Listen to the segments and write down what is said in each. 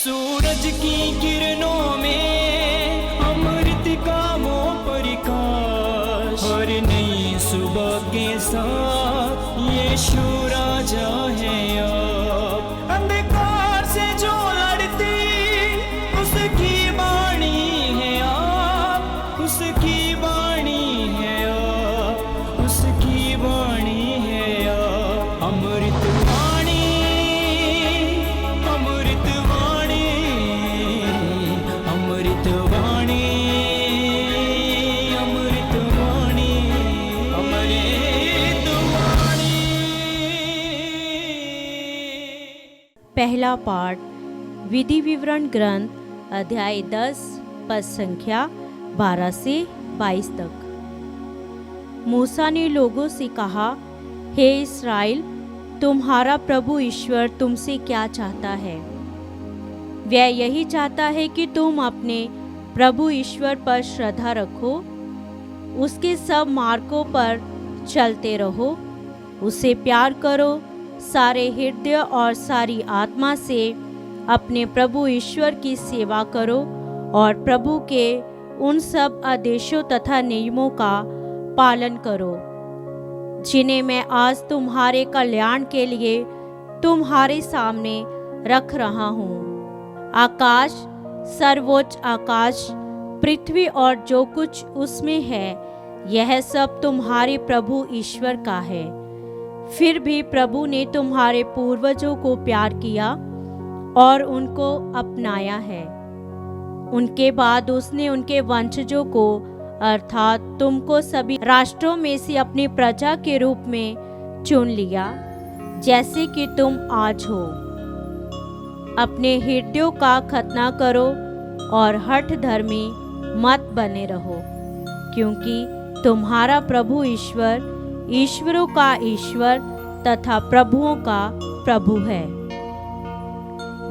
सूरज की किरणों में अमृत का वो प्रकाश, हर नई सुबह के साथ यीशु राजा है अब। अंधकार से जो लड़ती उसकी वाणी है आप, उसकी वाणी है आप, उसकी वाणी है आप। अमृत वाणी, अमृत वाणी, अमृत वाणी, अमृत वाणी, अमृत वाणी। पहला पाठ विधि विवरण ग्रंथ अध्याय 10 पद संख्या 12 से 22 तक। मूसा ने लोगों से कहा, हे इस्राएल, तुम्हारा प्रभु ईश्वर तुमसे क्या चाहता है? वह यही चाहता है कि तुम अपने प्रभु ईश्वर पर श्रद्धा रखो, उसके सब मार्गों पर चलते रहो, उसे प्यार करो, सारे हृदय और सारी आत्मा से अपने प्रभु ईश्वर की सेवा करो और प्रभु के उन सब आदेशों तथा नियमों का पालन करो जिन्हें मैं आज तुम्हारे कल्याण के लिए तुम्हारे सामने रख रहा हूँ। आकाश, सर्वोच्च आकाश, पृथ्वी और जो कुछ उसमें है, यह सब तुम्हारे प्रभु ईश्वर का है। फिर भी प्रभु ने तुम्हारे पूर्वजों को प्यार किया और उनको अपनाया है। उनके बाद उसने उनके वंशजों को अर्थात तुमको सभी राष्ट्रों में से अपनी प्रजा के रूप में चुन लिया, जैसे कि तुम आज हो। अपने हृदयों का खतना करो और हठ धर्मी मत बने रहो, क्योंकि तुम्हारा प्रभु ईश्वर ईश्वरों का ईश्वर तथा प्रभुओं का प्रभु है।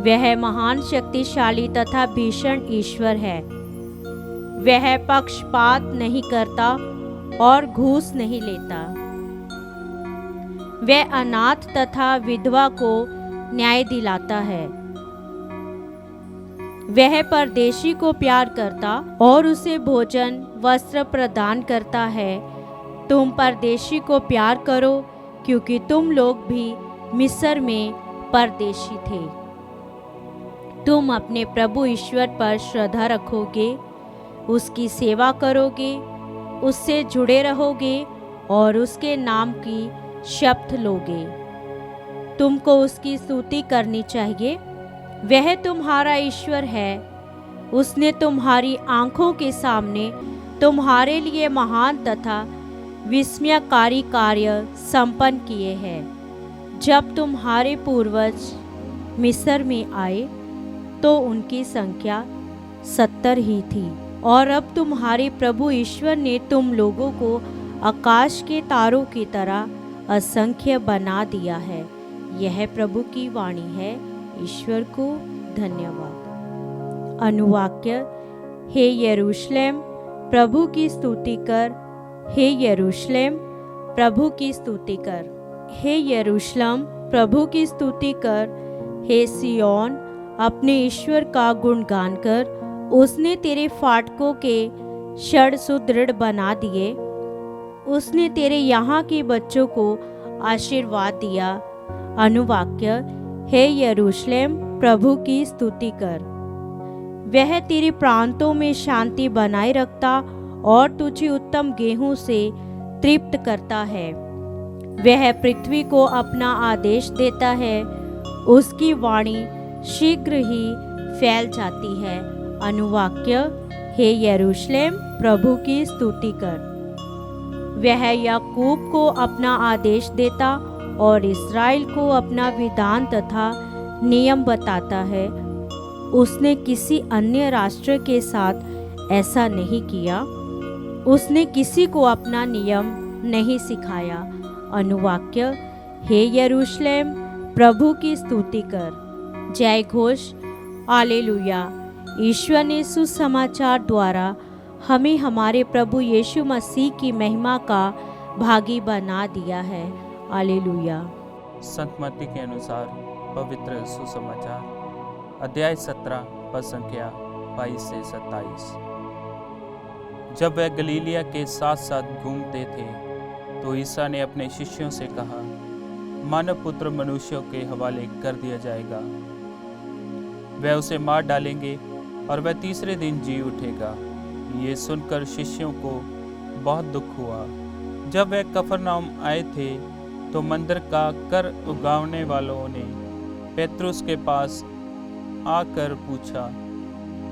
वह महान शक्तिशाली तथा भीषण ईश्वर है। वह पक्षपात नहीं करता और घूस नहीं लेता। वह अनाथ तथा विधवा को न्याय दिलाता है। वह परदेशी को प्यार करता और उसे भोजन वस्त्र प्रदान करता है। तुम परदेशी को प्यार करो, क्योंकि तुम लोग भी मिस्र में परदेशी थे। तुम अपने प्रभु ईश्वर पर श्रद्धा रखोगे, उसकी सेवा करोगे, उससे जुड़े रहोगे और उसके नाम की शपथ लोगे। तुमको उसकी स्तुति करनी चाहिए। वह तुम्हारा ईश्वर है। उसने तुम्हारी आंखों के सामने तुम्हारे लिए महान तथा विस्मयकारी कार्य संपन्न किए हैं। जब तुम्हारे पूर्वज मिस्र में आए तो उनकी संख्या 70 ही थी, और अब तुम्हारे प्रभु ईश्वर ने तुम लोगों को आकाश के तारों की तरह असंख्य बना दिया है। यह प्रभु की वाणी है। ईश्वर को धन्यवाद। अनुवाक्य: हे यरूशलेम, प्रभु की स्तुति कर। हे यरूशलेम, प्रभु की स्तुति कर। हे यरूशलेम, प्रभु की स्तुति कर। हे सिय्योन, अपने ईश्वर का गुणगान कर। उसने तेरे फाटकों के क्षण सुदृढ़ बना दिए। उसने तेरे यहाँ के बच्चों को आशीर्वाद दिया। अनुवाक्य: हे यरूशलेम, प्रभु की स्तुति कर। वह तेरे प्रांतों में शांति बनाए रखता और तुझे उत्तम गेहूं से तृप्त करता है। वह पृथ्वी को अपना आदेश देता है। उसकी वाणी शीघ्र ही फैल जाती है। अनुवाक्य: हे यरूशलेम, प्रभु की स्तुति कर। वह याकूब को अपना आदेश देता और इस्राएल को अपना विधान तथा नियम बताता है। उसने किसी अन्य राष्ट्र के साथ ऐसा नहीं किया। उसने किसी को अपना नियम नहीं सिखाया। अनुवाक्य: हे यरूशलेम, प्रभु की स्तुति कर। जय घोष, हालेलुया। ईश्वर ने सुसमाचार द्वारा हमें हमारे प्रभु यीशु मसीह की महिमा का भागी बना दिया है। हालेलुया। संत मत्ती के अनुसार पवित्र सुसमाचार। अध्याय 17 पद संख्या 22 से 27। जब वह गलीलिया के साथ साथ घूमते थे तो ईसा ने अपने शिष्यों से कहा, मानव पुत्र मनुष्यों के हवाले कर दिया जाएगा। वह उसे मार डालेंगे और वह तीसरे दिन जी उठेगा। ये सुनकर शिष्यों को बहुत दुख हुआ। जब वह कफरनहूम आए थे तो मंदिर का कर उगाने वालों ने पेतरुस के पास आकर पूछा,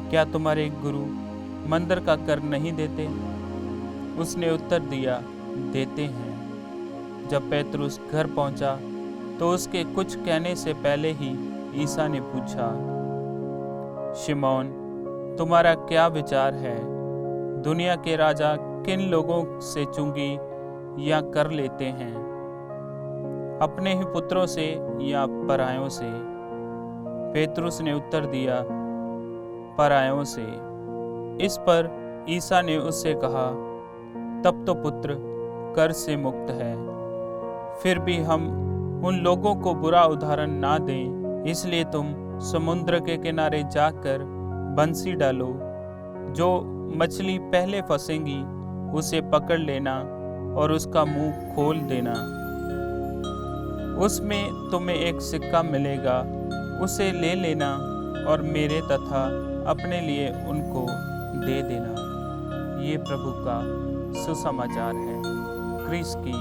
क्या तुम्हारे गुरु मंदिर का कर नहीं देते? उसने उत्तर दिया, देते हैं। जब पेतरुस घर पहुंचा तो उसके कुछ कहने से पहले ही ईसा ने पूछा, शिमोन, तुम्हारा क्या विचार है? दुनिया के राजा किन लोगों से चुंगी या कर लेते हैं, अपने ही पुत्रों से या परायों से? पेतरुस ने उत्तर दिया, परायों से। इस पर ईसा ने उससे कहा, तब तो पुत्र कर से मुक्त है। फिर भी हम उन लोगों को बुरा उदाहरण ना दें, इसलिए तुम समुद्र के किनारे जाकर बंसी डालो। जो मछली पहले फंसेगी उसे पकड़ लेना और उसका मुंह खोल देना। उसमें तुम्हें एक सिक्का मिलेगा, उसे ले लेना और मेरे तथा अपने लिए उनको दे देना। ये प्रभु का सुसमाचार है। क्रिस की